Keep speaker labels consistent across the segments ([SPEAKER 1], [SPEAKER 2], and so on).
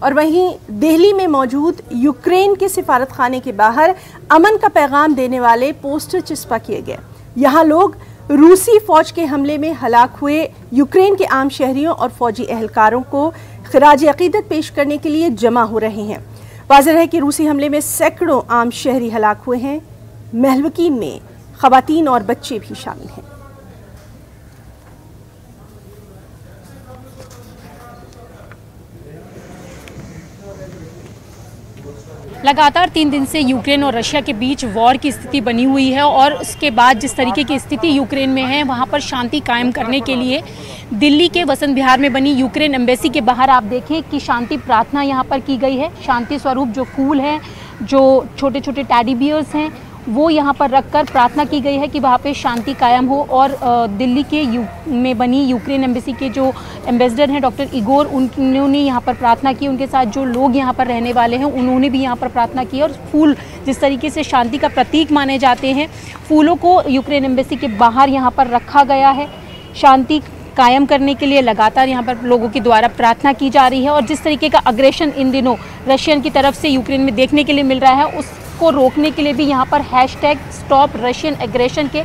[SPEAKER 1] और वहीं दिल्ली में मौजूद यूक्रेन के सिफारतखाने के बाहर अमन का पैगाम देने वाले पोस्टर चिपका किए गए। यहाँ लोग रूसी फौज के हमले में हलाक हुए यूक्रेन के आम शहरियों और फौजी एहलकारों को खिराज अकीदत पेश करने के लिए जमा हो रहे हैं। वाज़ेह है कि रूसी हमले में सैकड़ों आम शहरी हलाक हुए हैं। महलवकीन में खवातीन और बच्चे भी शामिल हैं।
[SPEAKER 2] लगातार 3 दिन से यूक्रेन और रशिया के बीच वॉर की स्थिति बनी हुई है और उसके बाद जिस तरीके की स्थिति यूक्रेन में है, वहां पर शांति कायम करने के लिए दिल्ली के वसंत विहार में बनी यूक्रेन एम्बेसी के बाहर आप देखें कि शांति प्रार्थना यहां पर की गई है। शांति स्वरूप जो फूल हैं, जो छोटे छोटे टेडी बियर्स हैं, वो यहाँ पर रखकर प्रार्थना की गई है कि वहाँ पे शांति कायम हो। और दिल्ली के में बनी यूक्रेन एम्बेसी के जो एम्बेसडर हैं डॉक्टर इगोर, उन्होंने यहाँ पर प्रार्थना की। उनके साथ जो लोग यहाँ पर रहने वाले हैं उन्होंने भी यहाँ पर प्रार्थना की। और फूल जिस तरीके से शांति का प्रतीक माने जाते हैं, फूलों को यूक्रेन एम्बेसी के बाहर यहाँ पर रखा गया है। शांति कायम करने के लिए लगातार यहाँ पर लोगों के द्वारा प्रार्थना की जा रही है। और जिस तरीके का अग्रेशन इन दिनों रशियन की तरफ से यूक्रेन में देखने के लिए मिल रहा है, उसको रोकने के लिए भी यहाँ पर #स्टॉप रशियन एग्रेशन के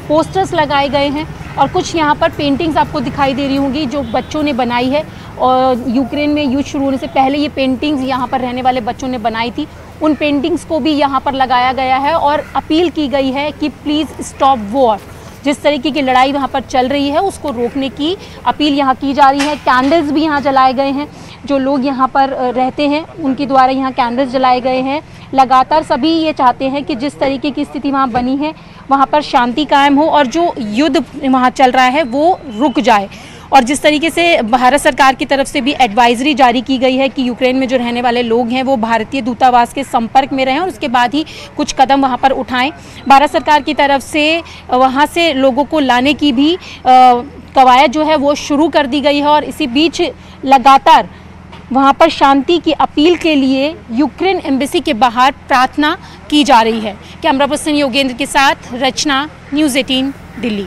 [SPEAKER 2] पोस्टर्स लगाए गए हैं। और कुछ यहाँ पर पेंटिंग्स आपको दिखाई दे रही होंगी जो बच्चों ने बनाई है। और यूक्रेन में युद्ध शुरू होने से पहले ये पेंटिंग्स यहाँ पर रहने वाले बच्चों ने बनाई थी। उन पेंटिंग्स को भी यहाँ पर लगाया गया है और अपील की गई है कि प्लीज़ स्टॉप वॉर। जिस तरीके की लड़ाई वहाँ पर चल रही है उसको रोकने की अपील यहाँ की जा रही है। कैंडल्स भी यहाँ जलाए गए हैं। जो लोग यहाँ पर रहते हैं उनके द्वारा यहाँ कैंडल्स जलाए गए हैं। लगातार सभी ये चाहते हैं कि जिस तरीके की स्थिति वहाँ बनी है वहाँ पर शांति कायम हो और जो युद्ध वहाँ चल रहा है वो रुक जाए। और जिस तरीके से भारत सरकार की तरफ से भी एडवाइजरी जारी की गई है कि यूक्रेन में जो रहने वाले लोग हैं वो भारतीय दूतावास के संपर्क में रहें और उसके बाद ही कुछ कदम वहां पर उठाएं। भारत सरकार की तरफ से वहां से लोगों को लाने की भी कवायद जो है वो शुरू कर दी गई है। और इसी बीच लगातार वहां पर शांति की अपील के लिए यूक्रेन एम्बेसी के बाहर प्रार्थना की जा रही है। कैमरा पर्सन योगेंद्र के साथ रचना, न्यूज़ 18 दिल्ली।